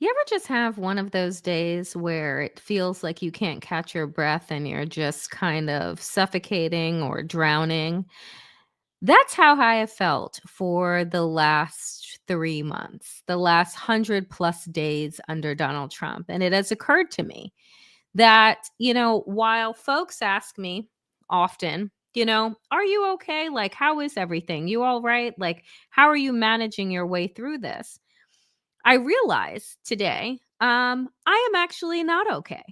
You ever just have one of those days where it feels like you can't catch your breath and you're just kind of suffocating or drowning? That's how I have felt for the last 3 months, the last 100+ days under Donald Trump. And it has occurred to me that, while folks ask me often, are you okay? Like, how is everything? You all right? Like, how are you managing your way through this? I realize today, I am actually not okay,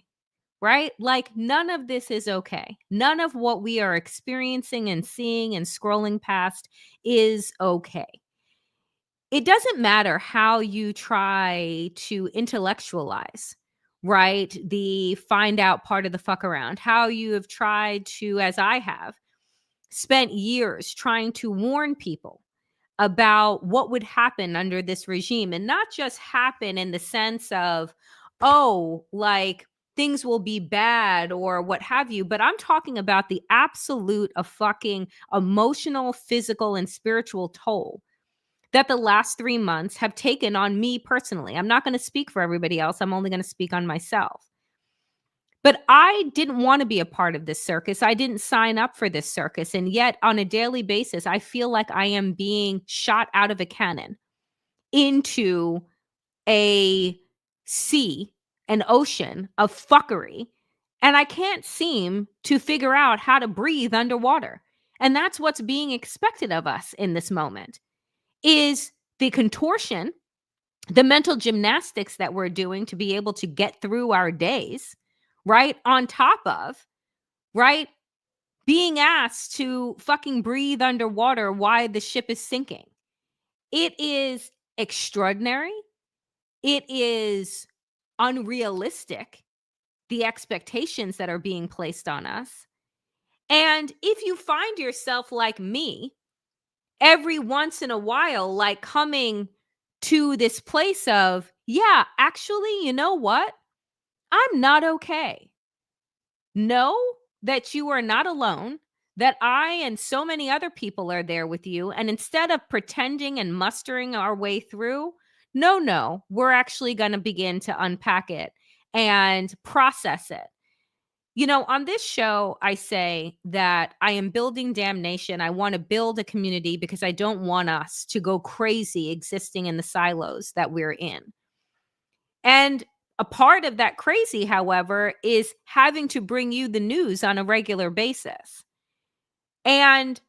right? Like, none of this is okay. None of what we are experiencing and seeing and scrolling past is okay. It doesn't matter how you try to intellectualize, right? The find out part of the fuck around, how you have tried to, as I have, spent years trying to warn people about what would happen under this regime, and not just happen in the sense of, oh, like things will be bad or what have you, but I'm talking about the absolute of fucking emotional, physical, and spiritual toll that the last 3 months have taken on me personally. I'm not going to speak for everybody else. I'm only going to speak on myself. But I didn't want to be a part of this circus. I didn't sign up for this circus. And yet, on a daily basis, I feel like I am being shot out of a cannon into a sea, an ocean of fuckery. And I can't seem to figure out how to breathe underwater. And that's what's being expected of us in this moment is the contortion, the mental gymnastics that we're doing to be able to get through our days, right? On top of, right? Being asked to fucking breathe underwater while the ship is sinking. It is extraordinary. It is unrealistic, the expectations that are being placed on us. And if you find yourself like me, every once in a while, like coming to this place of, yeah, actually, you know what? I'm not okay. Know that you are not alone, that I and so many other people are there with you. And instead of pretending and mustering our way through, no, we're actually going to begin to unpack it and process it. On this show, I say that I am building damnation. I want to build a community because I don't want us to go crazy existing in the silos that we're in. And a part of that crazy, however, is having to bring you the news on a regular basis. And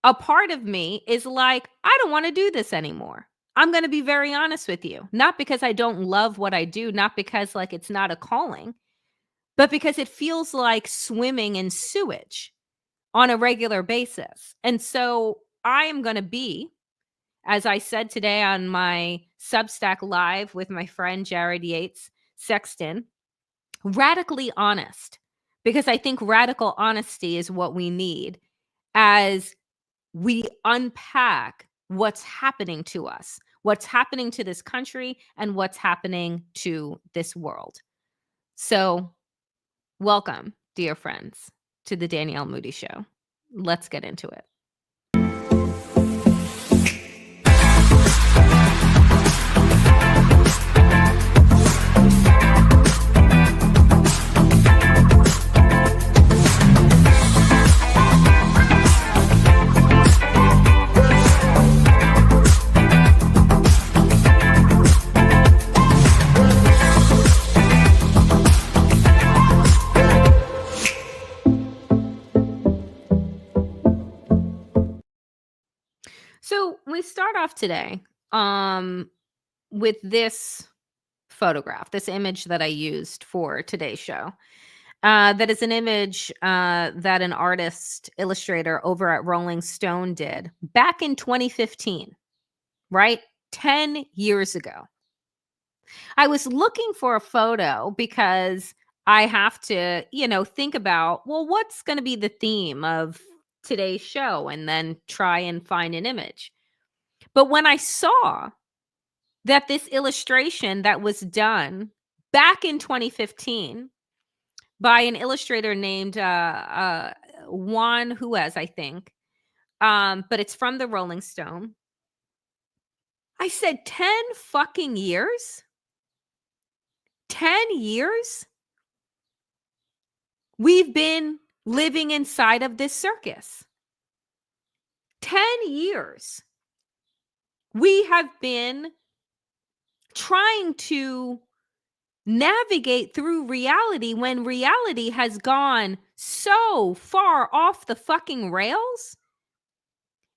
a part of me is like, I don't want to do this anymore. I'm going to be very honest with you. Not because I don't love what I do, not because like it's not a calling, but because it feels like swimming in sewage on a regular basis. And so I am going to be, as I said today on my Substack Live with my friend Jared Yates Sexton, radically honest, because I think radical honesty is what we need as we unpack what's happening to us, what's happening to this country, and what's happening to this world. So, welcome, dear friends, to the Danielle Moodie Show. Let's get into it. So we start off today with this photograph, this image that I used for today's show. That is an image that an artist illustrator over at Rolling Stone did back in 2015, right? 10 years ago. I was looking for a photo because I have to, think about, well, what's going to be the theme of today's show and then try and find an image. But when I saw that this illustration that was done back in 2015 by an illustrator named Juan Huez, I think, but it's from the Rolling Stone. I said 10 fucking years? 10 years we've been living inside of this circus. 10 years we have been trying to navigate through reality when reality has gone so far off the fucking rails.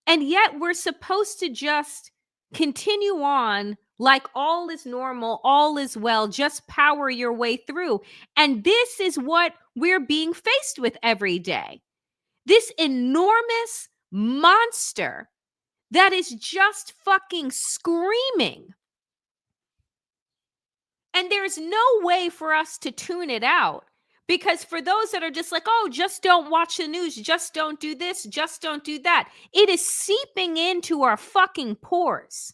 And yet we're supposed to just continue on like all is normal, all is well, just power your way through. And this is what we're being faced with every day. This enormous monster that is just fucking screaming. And there's no way for us to tune it out. Because for those that are just like, oh, just don't watch the news, just don't do this, just don't do that, it is seeping into our fucking pores.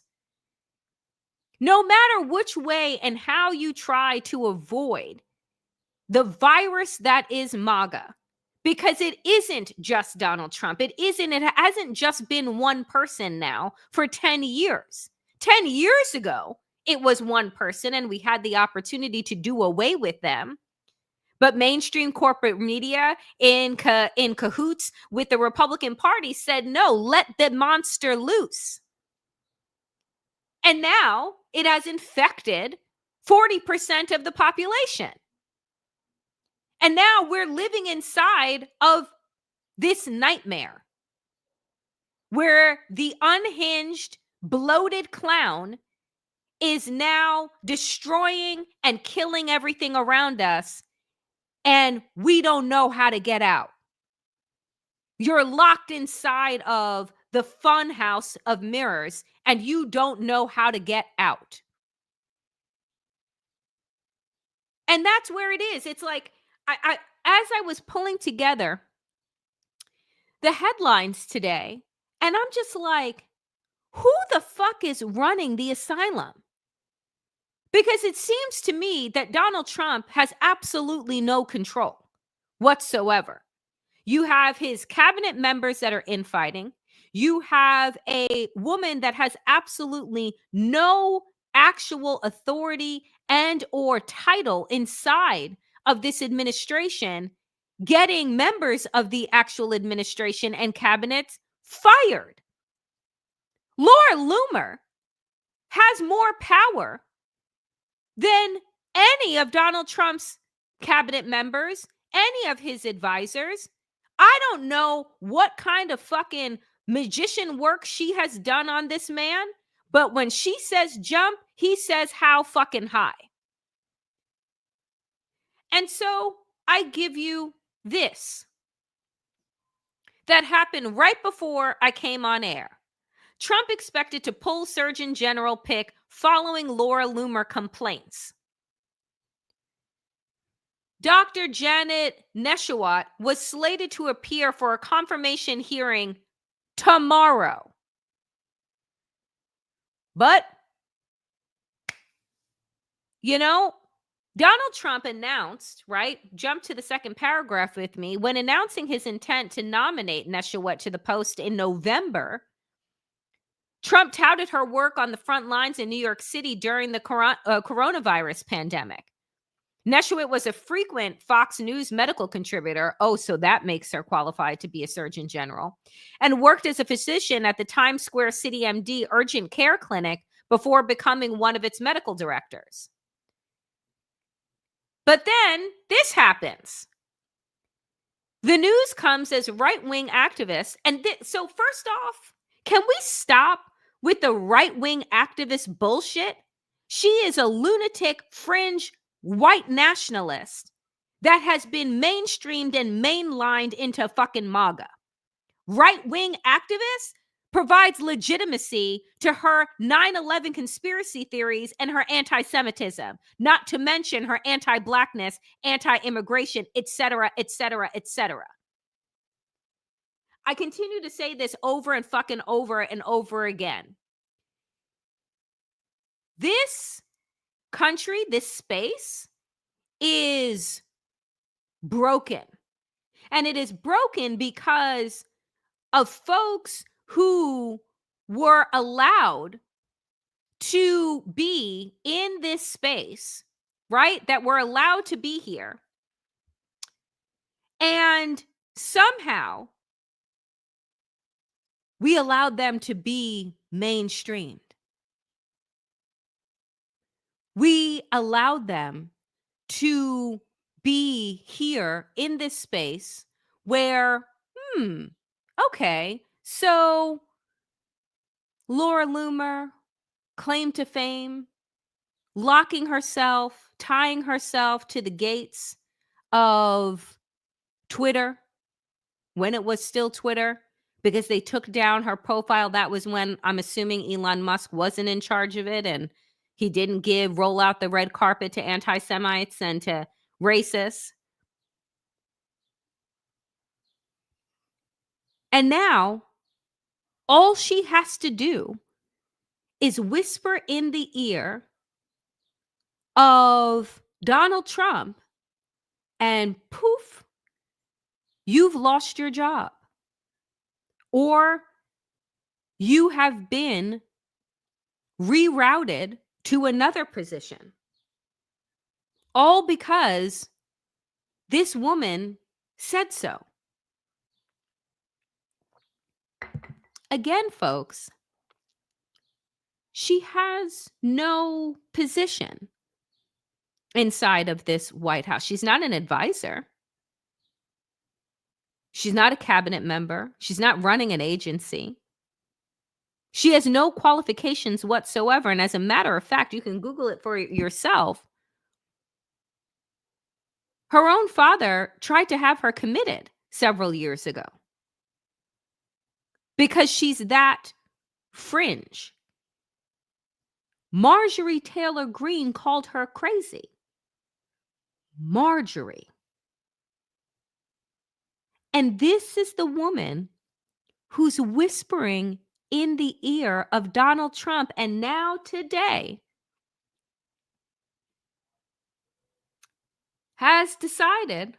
No matter which way and how you try to avoid the virus that is MAGA, because it isn't just Donald Trump. It hasn't just been one person now for 10 years. 10 years ago, it was one person and we had the opportunity to do away with them. But mainstream corporate media in cahoots with the Republican Party said, no, let the monster loose. And now it has infected 40% of the population. And now we're living inside of this nightmare where the unhinged, bloated clown is now destroying and killing everything around us. And we don't know how to get out. You're locked inside of the fun house of mirrors and you don't know how to get out. And that's where it is. It's like, as I was pulling together the headlines today, and I'm just like, who the fuck is running the asylum? Because it seems to me that Donald Trump has absolutely no control whatsoever. You have his cabinet members that are infighting. You have a woman that has absolutely no actual authority and or title inside of this administration, getting members of the actual administration and cabinets fired. Laura Loomer has more power than any of Donald Trump's cabinet members, any of his advisors. I don't know what kind of fucking magician work she has done on this man, but when she says jump, he says how fucking high. And so I give you this that happened right before I came on air. Trump expected to pull Surgeon General pick following Laura Loomer complaints. Dr. Janet Neshawat was slated to appear for a confirmation hearing tomorrow. But, you know, Donald Trump announced, right? Jump to the second paragraph with me. When announcing his intent to nominate Neshawat to the post in November, Trump touted her work on the front lines in New York City during the coronavirus pandemic. Neshawat was a frequent Fox News medical contributor. Oh, so that makes her qualified to be a surgeon general. And worked as a physician at the Times Square City MD urgent care clinic before becoming one of its medical directors. But then this happens. The news comes as right-wing activists. And so first off, can we stop with the right-wing activist bullshit? She is a lunatic fringe white nationalist that has been mainstreamed and mainlined into fucking MAGA. Right-wing activist provides legitimacy to her 9/11 conspiracy theories and her anti-Semitism, not to mention her anti-blackness, anti-immigration, etc., etc., etc. I continue to say this over and fucking over and over again. This country, this space is broken. And it is broken because of folks who were allowed to be in this space right? That were allowed to be here. And somehow we allowed them to be mainstreamed. We allowed them to be here in this space where, okay, so Laura Loomer, claim to fame, locking herself, tying herself to the gates of Twitter when it was still Twitter because they took down her profile. That was when I'm assuming Elon Musk wasn't in charge of it and he didn't roll out the red carpet to anti-Semites and to racists. And now all she has to do is whisper in the ear of Donald Trump and poof, you've lost your job. Or you have been rerouted to another position. All because this woman said so. Again, folks, she has no position inside of this White House. She's not an advisor. She's not a cabinet member. She's not running an agency. She has no qualifications whatsoever. And as a matter of fact, you can Google it for yourself. Her own father tried to have her committed several years ago because she's that fringe. Marjorie Taylor Greene called her crazy. Marjorie. And this is the woman who's whispering in the ear of Donald Trump. And now today has decided,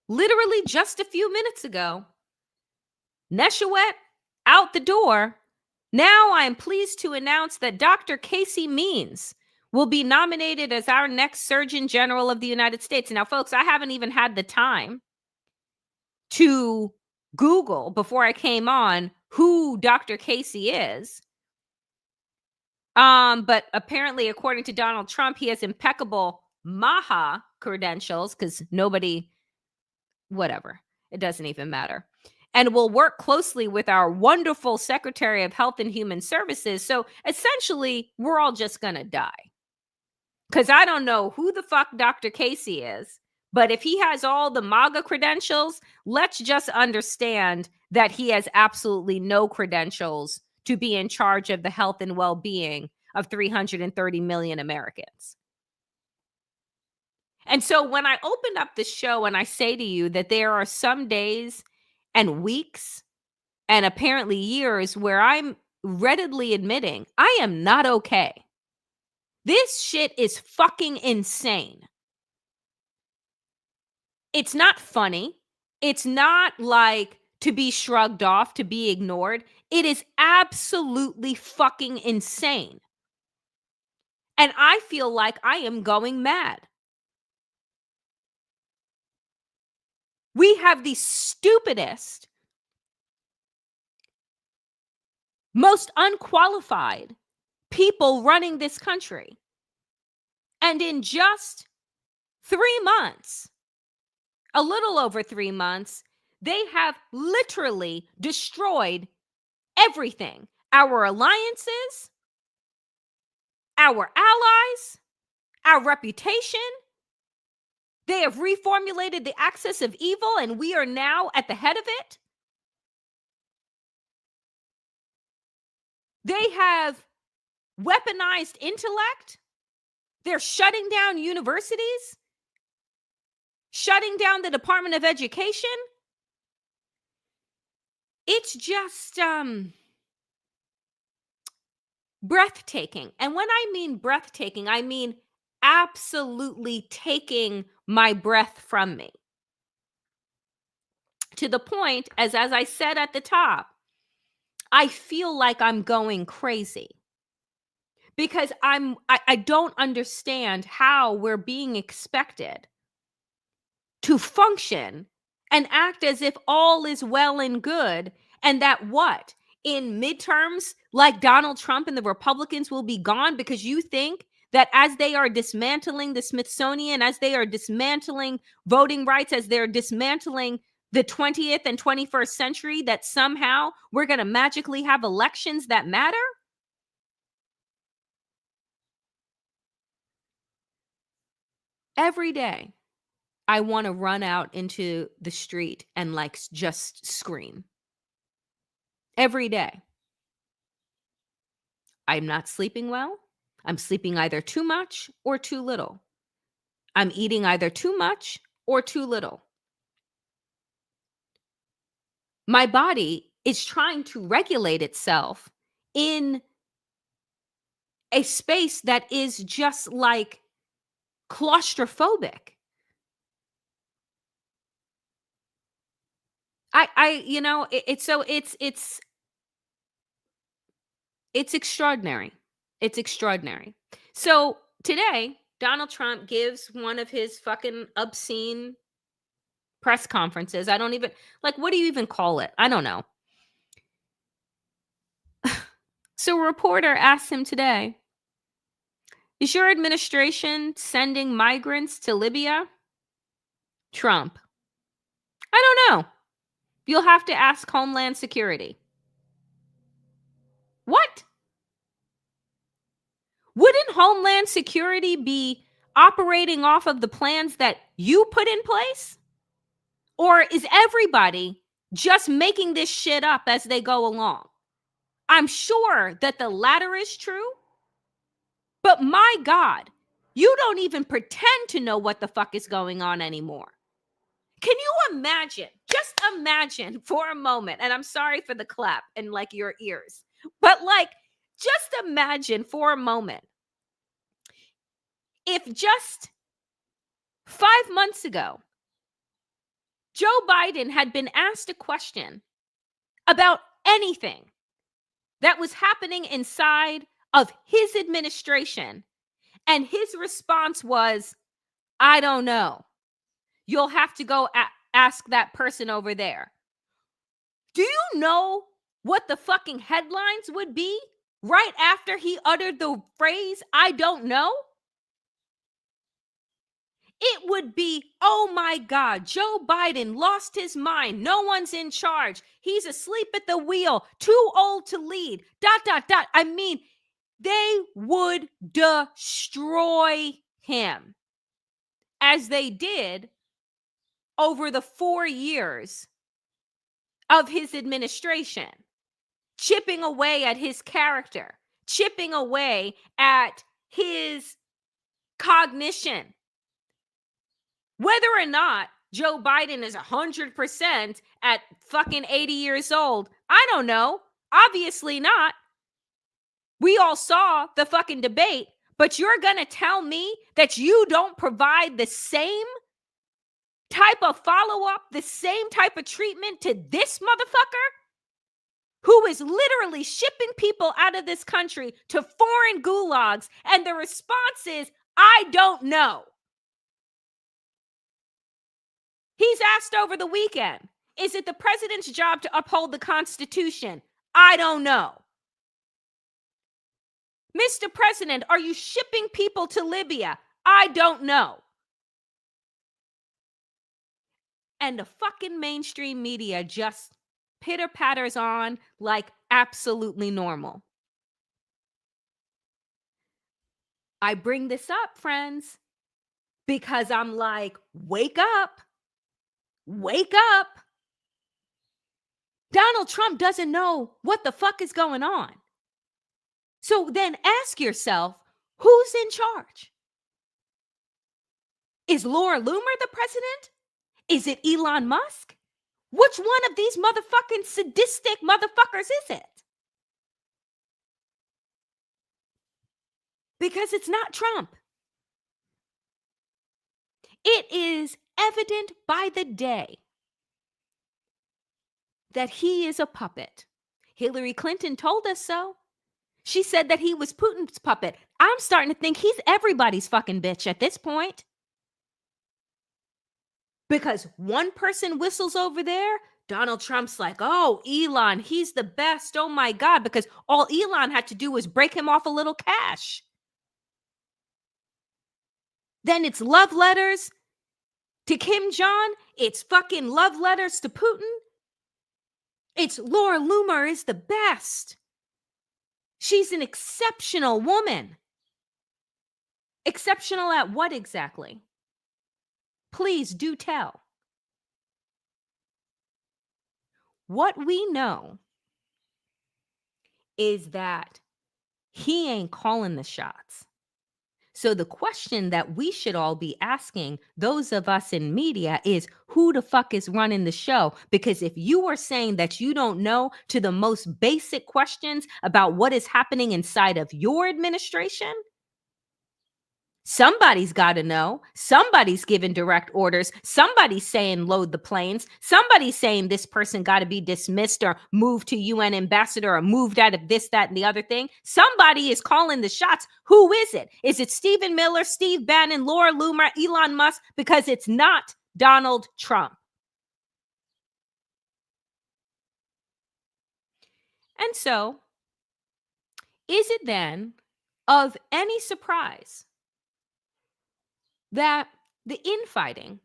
literally just a few minutes ago, Neshawet out the door. Now I am pleased to announce that Dr. Casey Means will be nominated as our next Surgeon General of the United States. Now, folks, I haven't even had the time to Google before I came on who Dr. Casey is. But apparently, according to Donald Trump, he has impeccable Maha credentials because whatever, it doesn't even matter. And will work closely with our wonderful Secretary of Health and Human Services. So essentially, we're all just going to die. Because I don't know who the fuck Dr. Casey is, but if he has all the MAGA credentials, let's just understand that he has absolutely no credentials to be in charge of the health and well-being of 330 million Americans. And so when I open up the show and I say to you that there are some days and weeks and apparently years where I'm readily admitting I am not okay. This shit is fucking insane. It's not funny. It's not like to be shrugged off, to be ignored. It is absolutely fucking insane. And I feel like I am going mad. We have the stupidest, most unqualified people running this country. And in just 3 months, a little over 3 months, they have literally destroyed everything. Our alliances, our allies, our reputation. They have reformulated the axis of evil, and we are now at the head of it. They have weaponized intellect. They're shutting down universities, shutting down the Department of Education. It's just breathtaking. And when I mean breathtaking, I mean absolutely taking my breath from me. To the point, as I said at the top, I feel like I'm going crazy. because I don't understand how we're being expected to function and act as if all is well and good, and that what? In midterms, like Donald Trump and the Republicans will be gone because you think that as they are dismantling the Smithsonian, as they are dismantling voting rights, as they're dismantling the 20th and 21st century, that somehow we're going to magically have elections that matter? Every day, I want to run out into the street and like just scream. Every day. I'm not sleeping well. I'm sleeping either too much or too little. I'm eating either too much or too little. My body is trying to regulate itself in a space that is just like claustrophobic. you know, it's extraordinary. It's extraordinary. So today, Donald Trump gives one of his fucking obscene press conferences. I don't even, like, what do you even call it? I don't know. So a reporter asked him today, is your administration sending migrants to Libya? Trump, I don't know. You'll have to ask Homeland Security. What? Wouldn't Homeland Security be operating off of the plans that you put in place? Or is everybody just making this shit up as they go along? I'm sure that the latter is true, but my God, you don't even pretend to know what the fuck is going on anymore. Can you imagine? Just imagine for a moment, and I'm sorry for the clap and like your ears, but like, just imagine for a moment if just 5 months ago, Joe Biden had been asked a question about anything that was happening inside of his administration, and his response was, I don't know. You'll have to go ask that person over there. Do you know what the fucking headlines would be right after he uttered the phrase, I don't know? It would be, oh my God, Joe Biden lost his mind. No one's in charge. He's asleep at the wheel, too old to lead, ... I mean, they would destroy him as they did over the 4 years of his administration, chipping away at his character, chipping away at his cognition. Whether or not Joe Biden is 100% at fucking 80 years old, I don't know. Obviously not. We all saw the fucking debate, but you're going to tell me that you don't provide the same type of follow-up, the same type of treatment to this motherfucker who is literally shipping people out of this country to foreign gulags, and the response is, I don't know. He's asked over the weekend, is it the president's job to uphold the Constitution? I don't know. Mr. President, are you shipping people to Libya? I don't know. And the fucking mainstream media just pitter-patters on like absolutely normal. I bring this up, friends, because I'm like, wake up. Wake up. Donald Trump doesn't know what the fuck is going on. So then ask yourself, who's in charge? Is Laura Loomer the president? Is it Elon Musk? Which one of these motherfucking sadistic motherfuckers is it? Because it's not Trump. It is evident by the day that he is a puppet. Hillary Clinton told us so. She said that he was Putin's puppet. I'm starting to think he's everybody's fucking bitch at this point. Because one person whistles over there, Donald Trump's like, oh, Elon, he's the best. Oh my God. Because all Elon had to do was break him off a little cash. Then it's love letters to Kim Jong. It's fucking love letters to Putin. It's Laura Loomer is the best. She's an exceptional woman. Exceptional at what exactly? Please do tell. What we know is that he ain't calling the shots. So the question that we should all be asking, those of us in media, is who the fuck is running the show? Because if you are saying that you don't know to the most basic questions about what is happening inside of your administration, somebody's got to know. Somebody's giving direct orders. Somebody's saying load the planes. Somebody's saying this person got to be dismissed or moved to UN ambassador or moved out of this, that, and the other thing. Somebody is calling the shots. Who is it? Is it Stephen Miller, Steve Bannon, Laura Loomer, Elon Musk? Because it's not Donald Trump. And so, is it then of any surprise that the infighting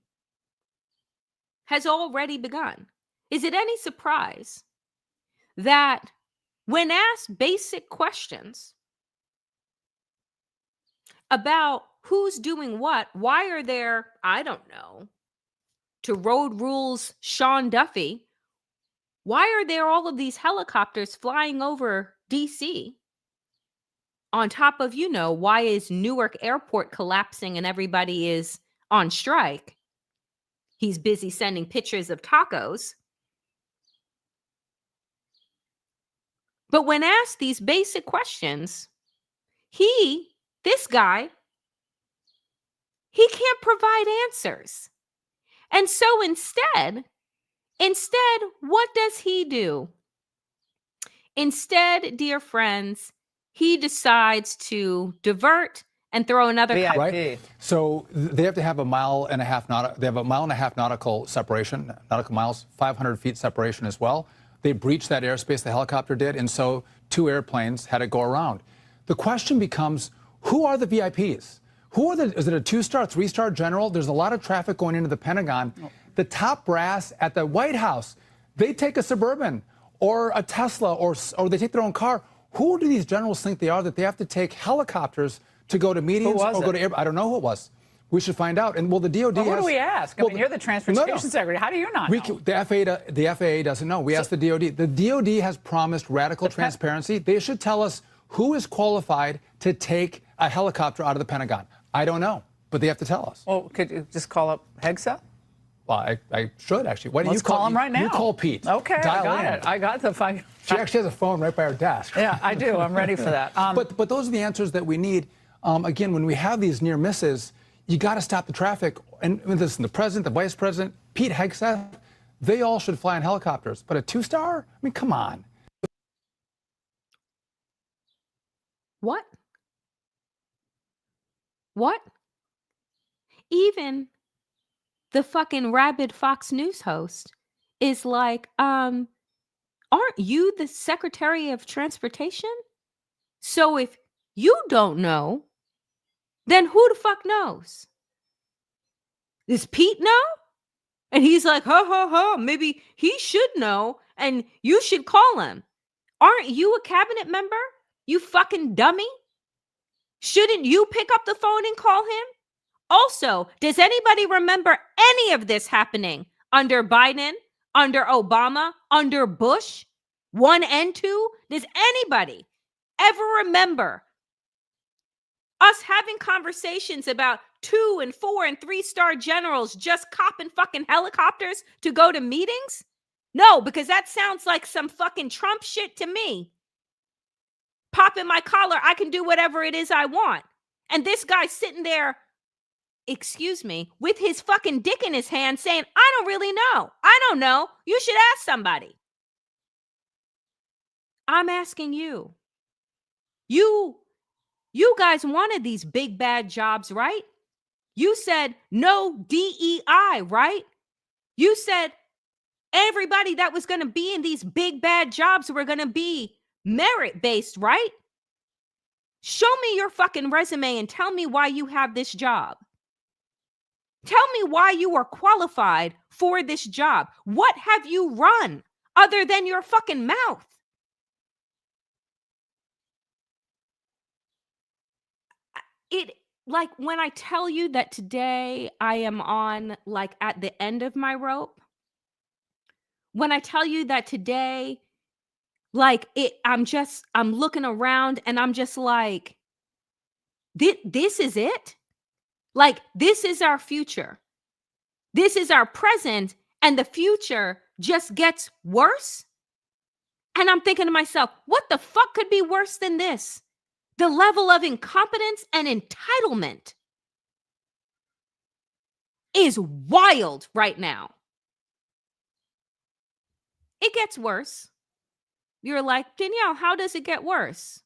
has already begun? Is it any surprise that when asked basic questions about who's doing what, why are there, I don't know, to road rules Sean Duffy, why are there all of these helicopters flying over DC? On top of, why is Newark Airport collapsing and everybody is on strike? He's busy sending pictures of tacos. But when asked these basic questions, this guy, he can't provide answers. And so instead, what does he do? Instead, dear friends, he decides to divert and throw another right. So they have to have a mile and a half nautical separation, nautical miles, 500 feet separation as well. They breached that airspace, the helicopter did, and so 2 airplanes had to go around. The question becomes, who are the VIPs? Is it a 2-star, 3-star general? There's a lot of traffic going into the Pentagon. The top brass at the White House, they take a Suburban or a Tesla or they take their own car. Who do these generals think they are that they have to take helicopters to go to meetings or go to air? I don't know who it was. We should find out. And the DOD who do we ask? I mean, you're the transportation secretary. How do you not know? The FAA doesn't know. We asked the DOD. The DOD has promised radical transparency. They should tell us who is qualified to take a helicopter out of the Pentagon. I don't know, but they have to tell us. Well, could you just call up Hegseth? Well, I should actually. Why don't Let's call him right now. You call Pete. Okay, Dial I got in. it. I got the five. She actually has a phone right by her desk. Yeah, I do. I'm ready for that. But those are the answers that we need. Again, when we have these near misses, you got to stop the traffic. And listen, the president, the vice president, Pete Hegseth, they all should fly in helicopters. But a 2-star? I mean, come on. What? Even the fucking rabid Fox News host is like, aren't you the Secretary of Transportation? So if you don't know, then who the fuck knows? Does Pete know? And he's like, maybe he should know, and you should call him. Aren't you a cabinet member? You fucking dummy. Shouldn't you pick up the phone and call him? Also, does anybody remember any of this happening under Biden, under Obama, under Bush, 1 and 2? Does anybody ever remember us having conversations about 2 and 4 and 3-star generals just copping fucking helicopters to go to meetings? No, because that sounds like some fucking Trump shit to me. Pop in my collar, I can do whatever it is I want. And this guy's sitting there, excuse me, with his fucking dick in his hand saying, I don't really know. I don't know. You should ask somebody. I'm asking you, You guys wanted these big bad jobs, right? You said no DEI, right? You said everybody that was going to be in these big bad jobs were going to be merit-based, right? Show me your fucking resume and tell me why you have this job. Tell me why you are qualified for this job. What have you run other than your fucking mouth? Like when I tell you that today I am on like at the end of my rope, when I tell you that today, like I'm looking around and I'm just like, this is it? Like, this is our future. This is our present, and the future just gets worse. And I'm thinking to myself, what the fuck could be worse than this? The level of incompetence and entitlement is wild right now. It gets worse. You're like, Danielle, how does it get worse?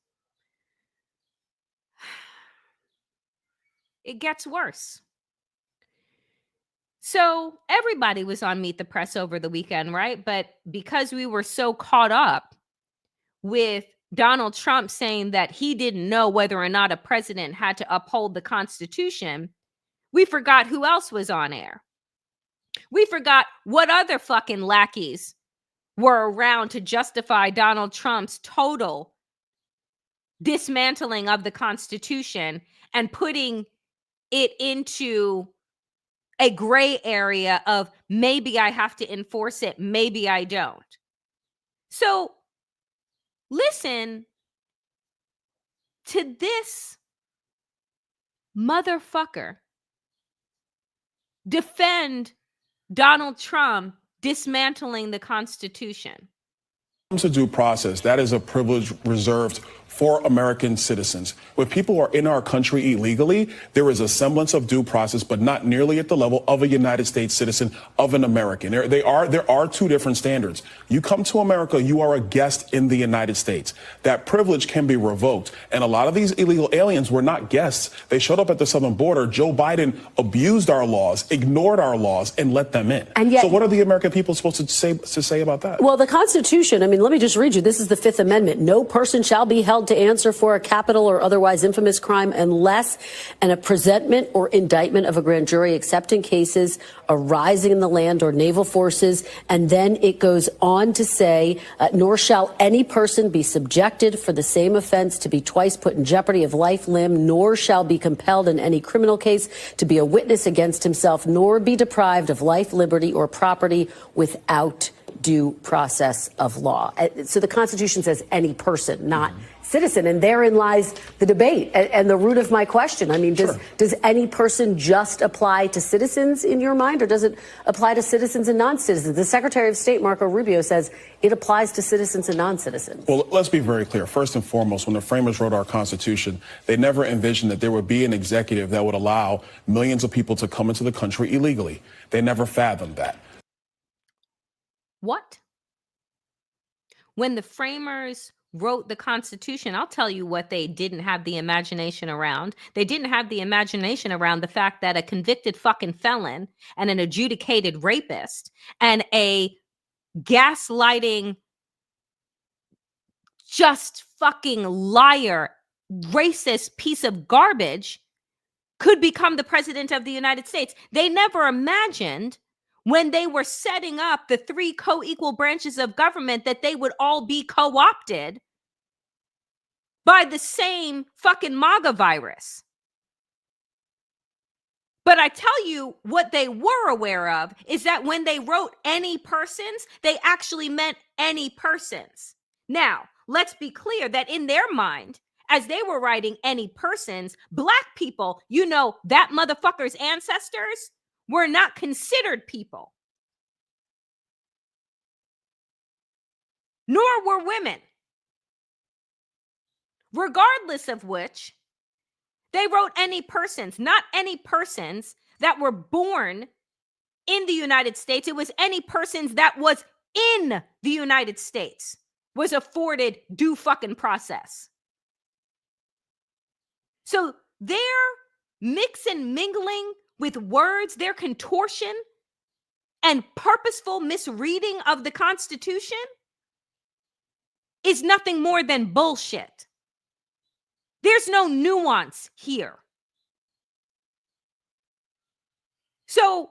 It gets worse. So everybody was on Meet the Press over the weekend, right? But because we were so caught up with Donald Trump saying that he didn't know whether or not a president had to uphold the Constitution, we forgot who else was on air. We forgot what other fucking lackeys were around to justify Donald Trump's total dismantling of the Constitution and putting it into a gray area of maybe I have to enforce it, maybe I don't. So listen to this motherfucker defend Donald Trump dismantling the Constitution. When it comes to due process, that is a privilege reserved for American citizens. When people are in our country illegally, there is a semblance of due process, but not nearly at the level of a United States citizen, of an American. There are two different standards. You come to America, you are a guest in the United States. That privilege can be revoked. And a lot of these illegal aliens were not guests. They showed up at the southern border. Joe Biden abused our laws, ignored our laws, and let them in. And yet, so what are the American people supposed to say about that? Well, the Constitution, I mean, let me just read you. This is the Fifth Amendment. No person shall be held to answer for a capital or otherwise infamous crime unless a presentment or indictment of a grand jury, except in cases arising in the land or naval forces. And then it goes on to say, nor shall any person be subjected for the same offense to be twice put in jeopardy of life, limb, nor shall be compelled in any criminal case to be a witness against himself, nor be deprived of life, liberty, or property without due process of law. So the Constitution says any person, not citizen. And therein lies the debate and the root of my question. I mean, does any person just apply to citizens in your mind, or does it apply to citizens and non-citizens? The Secretary of State, Marco Rubio, says it applies to citizens and non-citizens. Well, let's be very clear. First and foremost, when the framers wrote our Constitution, they never envisioned that there would be an executive that would allow millions of people to come into the country illegally. They never fathomed that. What? When the framers wrote the Constitution, I'll tell you what they didn't have the imagination around. They didn't have the imagination around the fact that a convicted fucking felon and an adjudicated rapist and a gaslighting, just fucking liar, racist piece of garbage could become the president of the United States. They never imagined, when they were setting up the three co-equal branches of government, that they would all be co-opted by the same fucking MAGA virus. But I tell you, what they were aware of is that when they wrote any persons, they actually meant any persons. Now, let's be clear that in their mind, as they were writing any persons, Black people, you know, that motherfucker's ancestors were not considered people, nor were women. Regardless of which, they wrote any persons, not any persons that were born in the United States. It was any persons that was in the United States was afforded due fucking process. So their mix and mingling with words, their contortion and purposeful misreading of the Constitution is nothing more than bullshit. There's no nuance here. So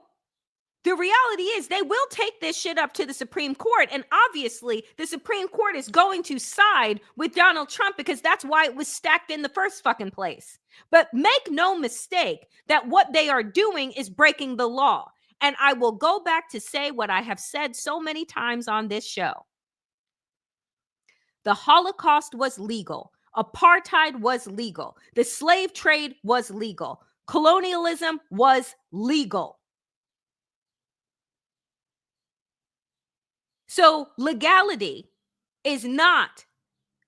the reality is they will take this shit up to the Supreme Court. And obviously, the Supreme Court is going to side with Donald Trump because that's why it was stacked in the first fucking place. But make no mistake that what they are doing is breaking the law. And I will go back to say what I have said so many times on this show. The Holocaust was legal. Apartheid was legal. The slave trade was legal. Colonialism was legal. So legality is not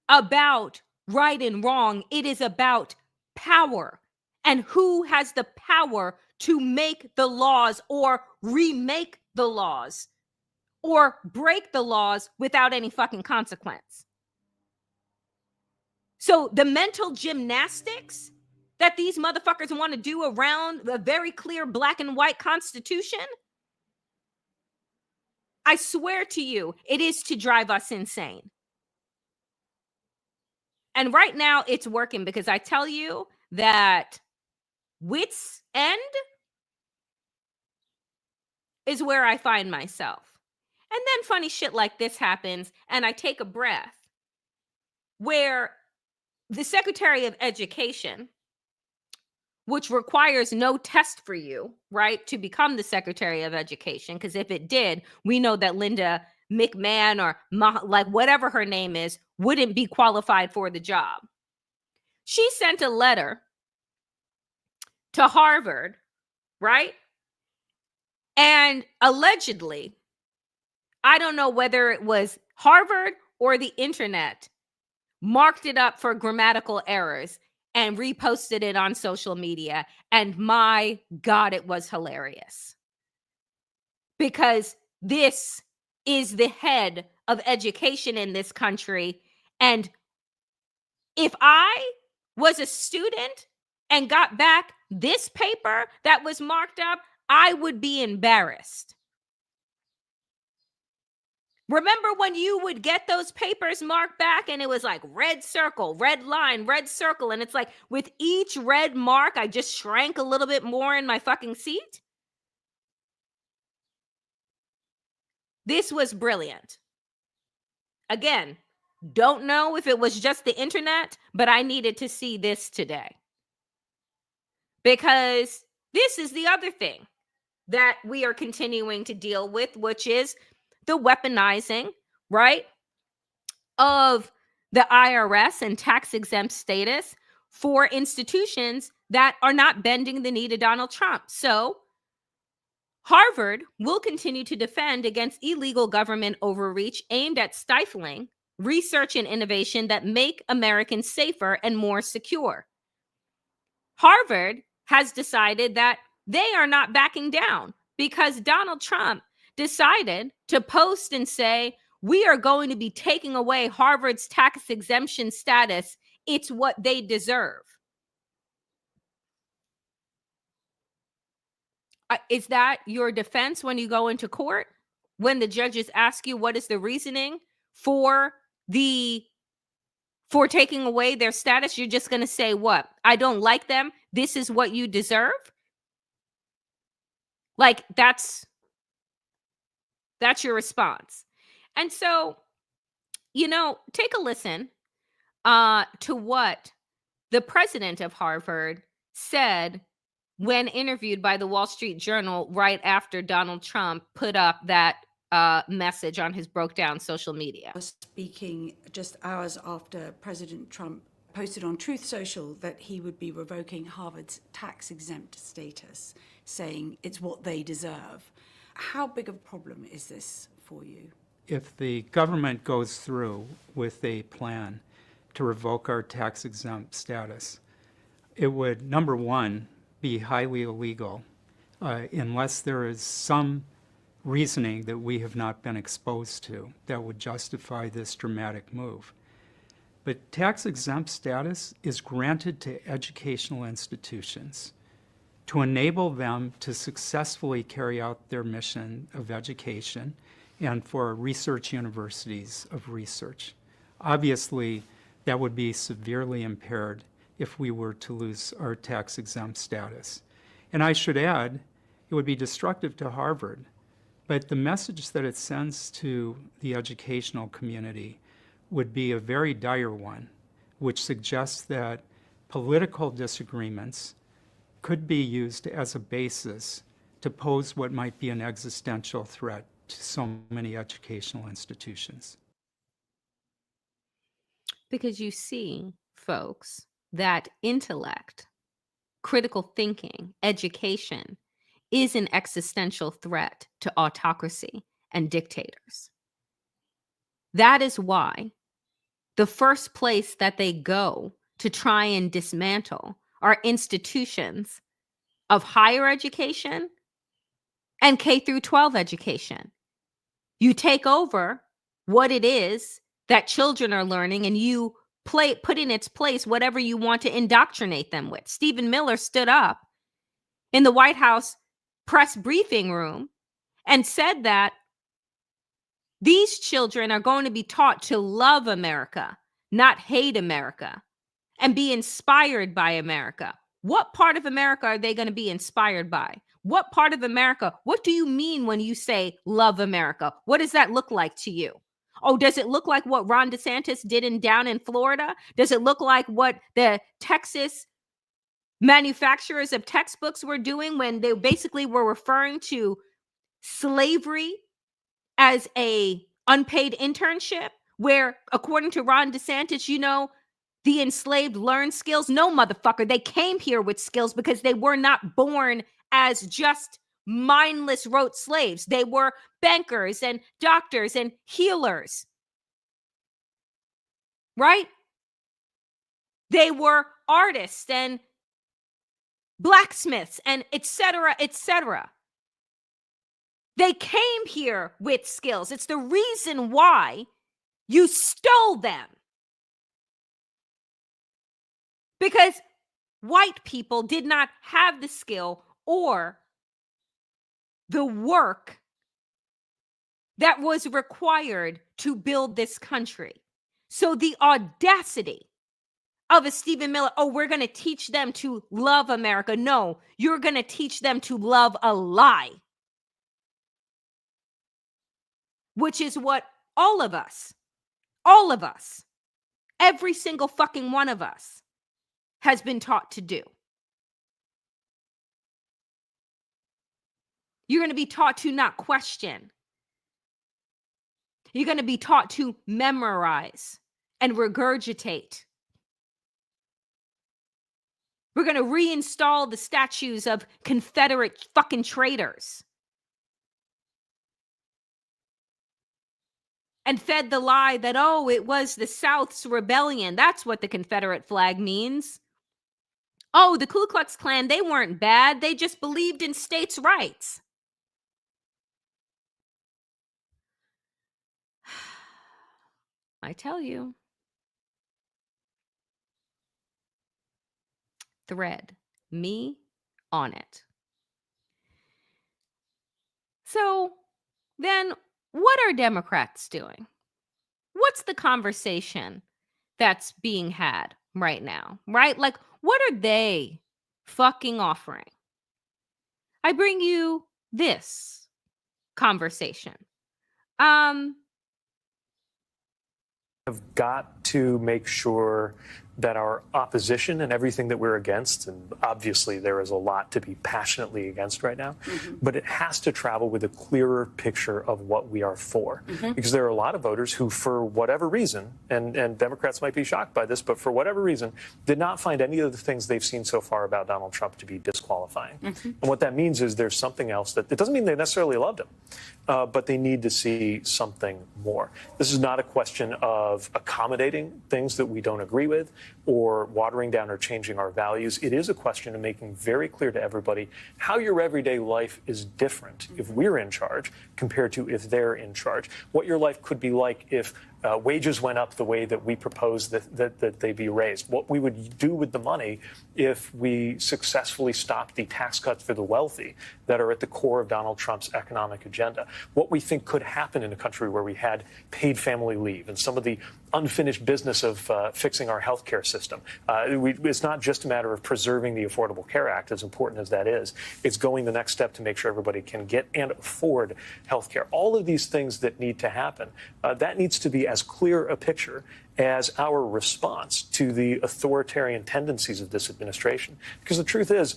about right and wrong. It is about power and who has the power to make the laws or remake the laws or break the laws without any fucking consequence. So the mental gymnastics that these motherfuckers want to do around a very clear black and white Constitution, I swear to you, it is to drive us insane. And right now it's working because I tell you that wit's end is where I find myself. And then funny shit like this happens and I take a breath where the Secretary of Education, which requires no test for you, right, to become the Secretary of Education, because if it did, we know that Linda McMahon or like whatever her name is, wouldn't be qualified for the job. She sent a letter to Harvard, right? And allegedly, I don't know whether it was Harvard or the internet, marked it up for grammatical errors and reposted it on social media. And my God, it was hilarious. Because this is the head of education in this country. And if I was a student and got back this paper that was marked up, I would be embarrassed. Remember when you would get those papers marked back and it was like red circle, red line, red circle. And it's like with each red mark, I just shrank a little bit more in my fucking seat. This was brilliant. Again, don't know if it was just the internet, but I needed to see this today. Because this is the other thing that we are continuing to deal with, which is the weaponizing, right, of the IRS and tax exempt status for institutions that are not bending the knee to Donald Trump. So Harvard will continue to defend against illegal government overreach aimed at stifling research and innovation that make Americans safer and more secure. Harvard has decided that they are not backing down because Donald Trump decided to post and say, we are going to be taking away Harvard's tax exemption status. It's what they deserve. Is that your defense when you go into court? When the judges ask you what is the reasoning for taking away their status, you're just going to say what? I don't like them. This is what you deserve. Like that's your response. And so, take a listen to what the president of Harvard said when interviewed by the Wall Street Journal right after Donald Trump put up that message on his broke down social media. Speaking just hours after President Trump posted on Truth Social that he would be revoking Harvard's tax exempt status, saying it's what they deserve. How big of a problem is this for you? If the government goes through with a plan to revoke our tax exempt status, it would, number one, be highly illegal unless there is some reasoning that we have not been exposed to that would justify this dramatic move. But tax-exempt status is granted to educational institutions to enable them to successfully carry out their mission of education and for research universities of research. Obviously, that would be severely impaired if we were to lose our tax-exempt status. And I should add, it would be destructive to Harvard, but the message that it sends to the educational community would be a very dire one, which suggests that political disagreements could be used as a basis to pose what might be an existential threat to so many educational institutions. Because you see, folks, that intellect, critical thinking, education is an existential threat to autocracy and dictators. That is why the first place that they go to try and dismantle are institutions of higher education and K through 12 education. You take over what it is that children are learning and you put in its place whatever you want to indoctrinate them with. Stephen Miller stood up in the White House press briefing room and said that these children are going to be taught to love America, not hate America, and be inspired by America. What part of America are they going to be inspired by? What part of America? What do you mean when you say love America? What does that look like to you? Oh, does it look like what Ron DeSantis did down in Florida? Does it look like what the Texas manufacturers of textbooks were doing when they basically were referring to slavery as a unpaid internship, where according to Ron DeSantis, you know, the enslaved learn skills? No, motherfucker, they came here with skills because they were not born as just mindless rote slaves. They were bankers and doctors and healers, right? They were artists and blacksmiths and et cetera, et cetera. They came here with skills. It's the reason why you stole them. Because white people did not have the skill or the work that was required to build this country. So the audacity of a Stephen Miller, oh, we're going to teach them to love America. No, you're going to teach them to love a lie. Which is what all of us, every single fucking one of us has been taught to do. You're going to be taught to not question. You're going to be taught to memorize and regurgitate. We're going to reinstall the statues of Confederate fucking traitors. And fed the lie that, oh, it was the South's rebellion. That's what the Confederate flag means. Oh, the Ku Klux Klan, they weren't bad. They just believed in states' rights. I tell you. Thread me on it. So then what are Democrats doing? What's the conversation that's being had right now, right? Like, what are they fucking offering? I bring you this conversation. Have got to make sure that our opposition and everything that we're against, and obviously there is a lot to be passionately against right now, but it has to travel with a clearer picture of what we are for. Because there are a lot of voters who, for whatever reason, and Democrats might be shocked by this, but for whatever reason, did not find any of the things they've seen so far about Donald Trump to be disqualifying. And what that means is there's something else that, it doesn't mean they necessarily loved him, but they need to see something more. This is not a question of accommodating things that we don't agree with, or watering down or changing our values. It is a question of making very clear to everybody how your everyday life is different if we're in charge compared to if they're in charge. What your life could be like if wages went up the way that we proposed that they be raised. What we would do with the money if we successfully stopped the tax cuts for the wealthy that are at the core of Donald Trump's economic agenda. What we think could happen in a country where we had paid family leave and some of the unfinished business of fixing our health care system. It's not just a matter of preserving the Affordable Care Act, as important as that is. It's going the next step to make sure everybody can get and afford health care. All of these things that need to happen, that needs to be as clear a picture as our response to the authoritarian tendencies of this administration. Because the truth is,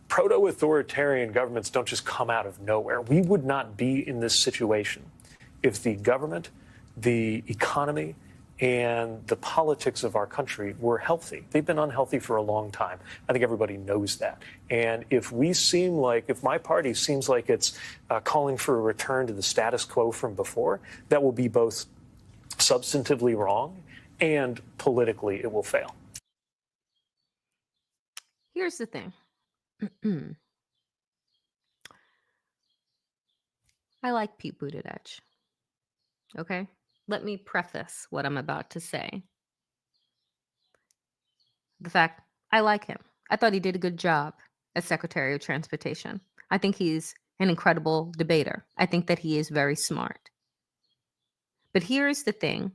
proto-authoritarian governments don't just come out of nowhere. We would not be in this situation if the government, the economy, and the politics of our country were healthy. They've been unhealthy for a long time. I think everybody knows that. And if my party seems like it's calling for a return to the status quo from before, that will be both substantively wrong and politically it will fail. Here's the thing. I like Pete Buttigieg. Okay? Let me preface what I'm about to say. The fact I like him. I thought he did a good job as Secretary of Transportation. I think he's an incredible debater. I think that he is very smart. But here's the thing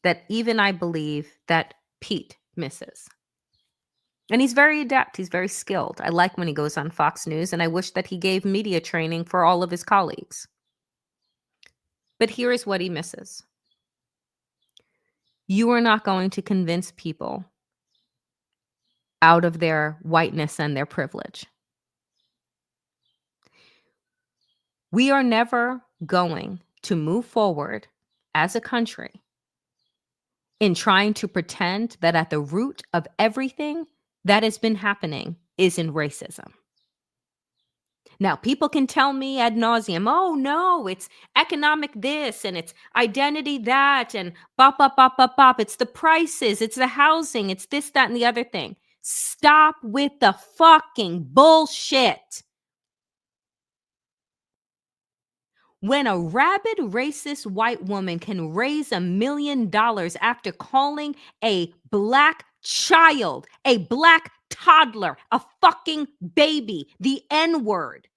that even I believe that Pete misses. And he's very adept. He's very skilled. I like when he goes on Fox News, and I wish that he gave media training for all of his colleagues. But here is what he misses. You are not going to convince people out of their whiteness and their privilege. We are never going to move forward as a country in trying to pretend that at the root of everything that has been happening is in racism. Now, people can tell me ad nauseum, oh no, it's economic this and it's identity that and bop, bop, bop, bop, bop. It's the prices, it's the housing, it's this, that, and the other thing. Stop with the fucking bullshit. When a rabid, racist white woman can raise $1 million after calling a black child, a black toddler, a fucking baby, the N-word,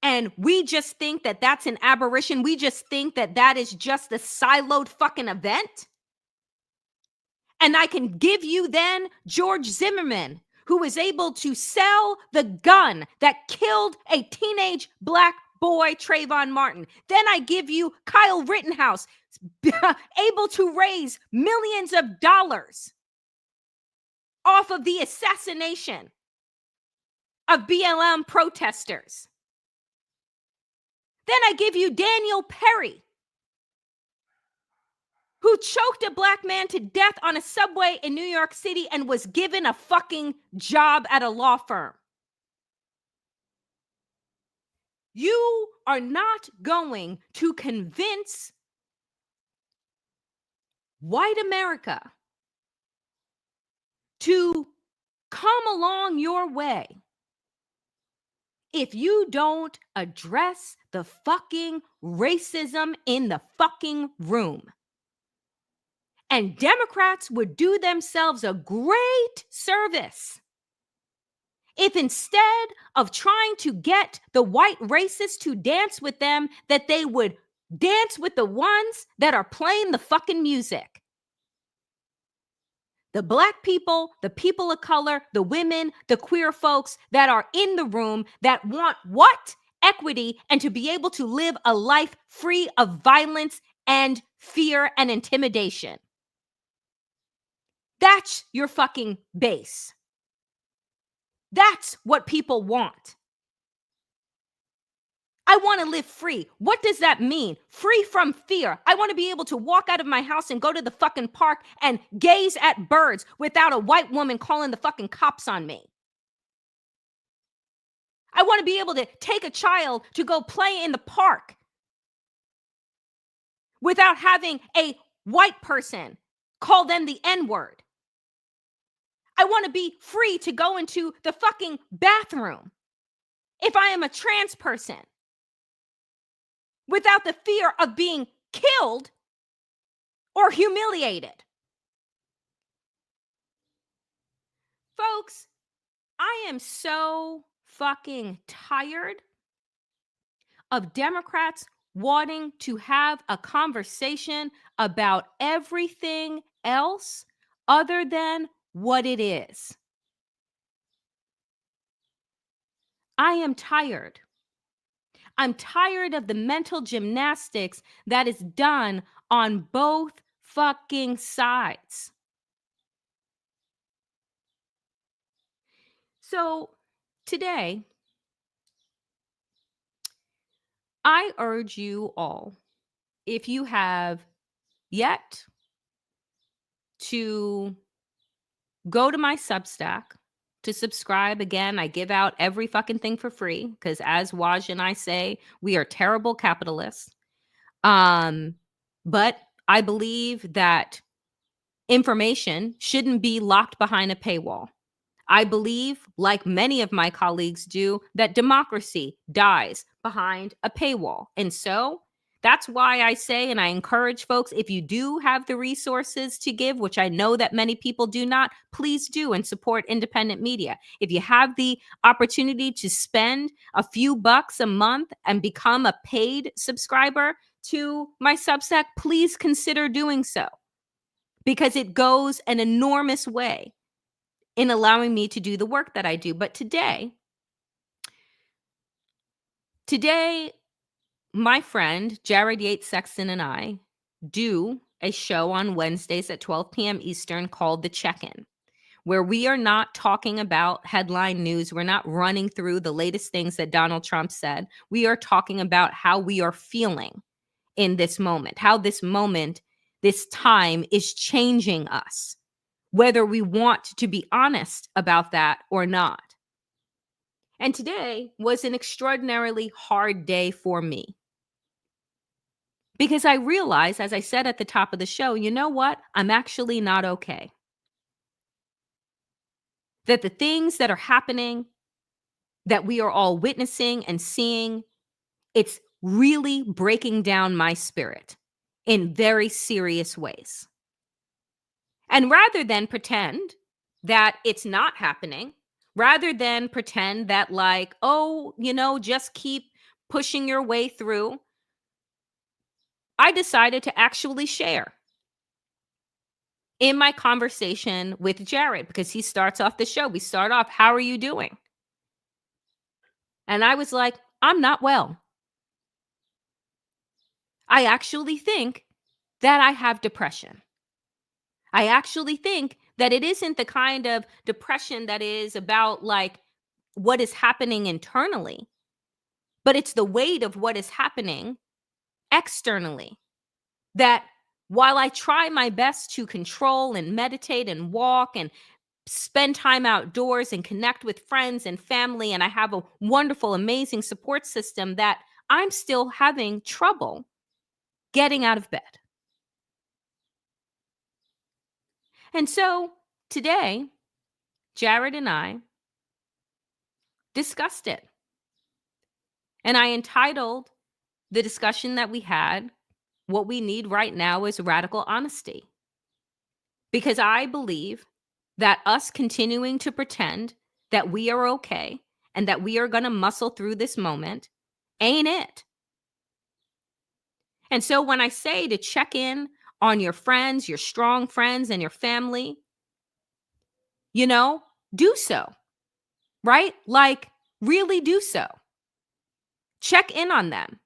and we just think that that's an aberration, we just think that that is just a siloed fucking event, and I can give you then George Zimmerman, who was able to sell the gun that killed a teenage black boy, Trayvon Martin. Then I give you Kyle Rittenhouse, able to raise millions of dollars off of the assassination of BLM protesters. Then I give you Daniel Perry, who choked a black man to death on a subway in New York City and was given a fucking job at a law firm. You are not going to convince white America to come along your way if you don't address the fucking racism in the fucking room. And Democrats would do themselves a great service if instead of trying to get the white racists to dance with them, that they would dance with the ones that are playing the fucking music. The black people, the people of color, the women, the queer folks that are in the room that want what? Equity, and to be able to live a life free of violence and fear and intimidation. That's your fucking base. That's what people want. I want to live free. What does that mean? Free from fear. I want to be able to walk out of my house and go to the fucking park and gaze at birds without a white woman calling the fucking cops on me. I want to be able to take a child to go play in the park without having a white person call them the N-word. I want to be free to go into the fucking bathroom if I am a trans person without the fear of being killed or humiliated. Folks, I am so fucking tired of Democrats wanting to have a conversation about everything else other than what it is. I am tired. I'm tired of the mental gymnastics that is done on both fucking sides. So today, I urge you all, if you have yet to go to my Substack to subscribe. Again, I give out every fucking thing for free because, as Waj and I say, we are terrible capitalists. But I believe that information shouldn't be locked behind a paywall. I believe, like many of my colleagues do, that democracy dies behind a paywall. And so that's why I say, and I encourage folks, if you do have the resources to give, which I know that many people do not, please do and support independent media. If you have the opportunity to spend a few bucks a month and become a paid subscriber to my Substack, please consider doing so, because it goes an enormous way in allowing me to do the work that I do. But today, my friend Jared Yates Sexton and I do a show on Wednesdays at 12 p.m. Eastern called The Check-In, where we are not talking about headline news. We're not running through the latest things that Donald Trump said. We are talking about how we are feeling in this moment, how this moment, this time is changing us, whether we want to be honest about that or not. And today was an extraordinarily hard day for me, because I realized, as I said at the top of the show, you know what? I'm actually not okay. That the things that are happening, that we are all witnessing and seeing, it's really breaking down my spirit in very serious ways. And rather than pretend that it's not happening, rather than pretend that, like, oh, just keep pushing your way through, I decided to actually share in my conversation with Jared, because he starts off the show. We start off, how are you doing? And I was like, I'm not well. I actually think that I have depression. I actually think that it isn't the kind of depression that is about, like, what is happening internally, but it's the weight of what is happening externally. That while I try my best to control and meditate and walk and spend time outdoors and connect with friends and family, and I have a wonderful, amazing support system, that I'm still having trouble getting out of bed. And so today, Jared and I discussed it. And I entitled the discussion that we had, "What we need right now is radical honesty." Because I believe that us continuing to pretend that we are okay and that we are going to muscle through this moment ain't it. And so when I say to check in on your friends, your strong friends, and your family, do so, right? Like, really do so. Check in on them.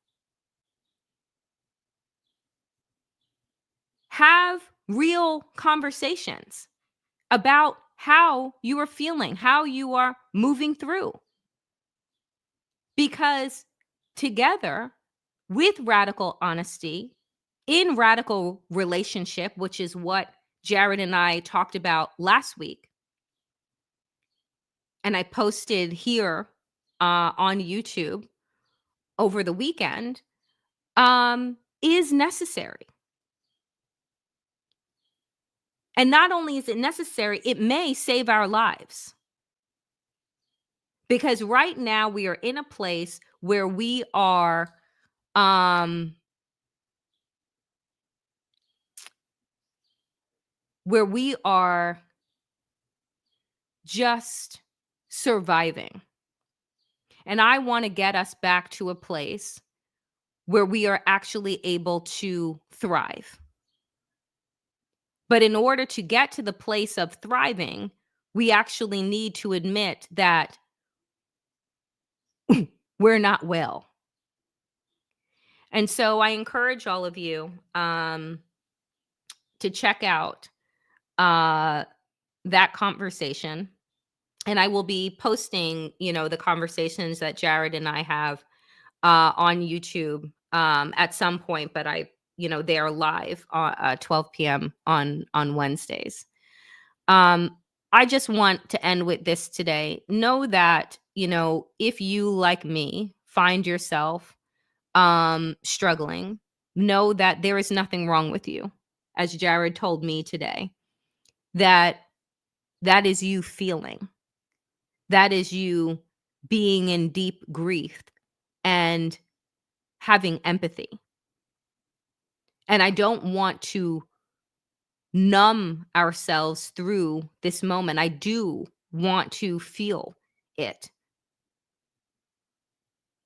Have real conversations about how you are feeling, how you are moving through. Because together, with radical honesty, in radical relationship, which is what Jared and I talked about last week, and I posted here on YouTube over the weekend, is necessary. And not only is it necessary, it may save our lives. Because right now we are in a place where we are where we are just surviving. And I want to get us back to a place where we are actually able to thrive. But in order to get to the place of thriving, we actually need to admit that we're not well. And so I encourage all of you to check out that conversation. And I will be posting, the conversations that Jared and I have on YouTube at some point, but they are live 12 p.m. on Wednesdays. I just want to end with this today. Know that, if you, like me, find yourself struggling, know that there is nothing wrong with you. As Jared told me today, that is you feeling. That is you being in deep grief and having empathy. And I don't want to numb ourselves through this moment. I do want to feel it,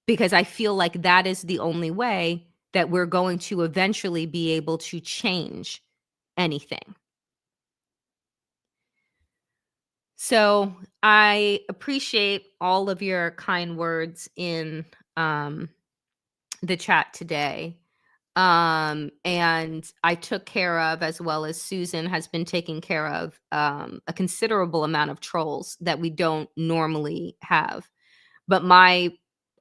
because I feel like that is the only way that we're going to eventually be able to change anything. So I appreciate all of your kind words in the chat today. And I took care of, as well as Susan has been taking care of, a considerable amount of trolls that we don't normally have. But my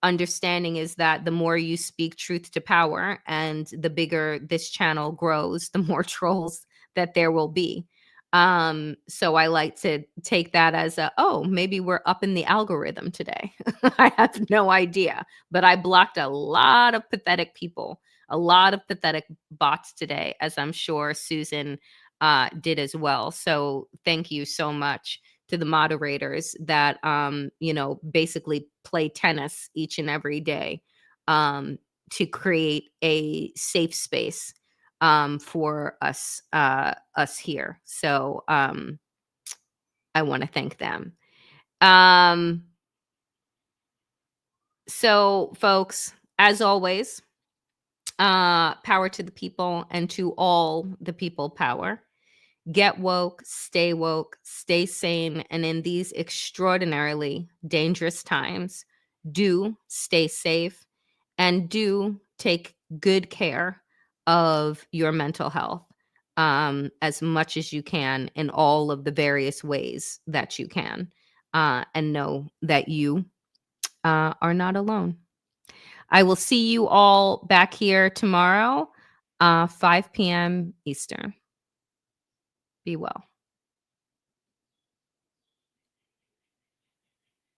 understanding is that the more you speak truth to power and the bigger this channel grows, the more trolls that there will be. So I like to take that as maybe we're up in the algorithm today. I have no idea, but I blocked a lot of pathetic people, a lot of pathetic bots today, as I'm sure Susan did as well. So thank you so much to the moderators that, basically play tennis each and every day to create a safe space for us here. So I want to thank them. So folks, as always, power to the people, and to all the people power. Get woke, stay sane, and in these extraordinarily dangerous times, do stay safe and do take good care of your mental health as much as you can in all of the various ways that you can, and know that you are not alone. I will see you all back here tomorrow, 5 p.m. Eastern. Be well.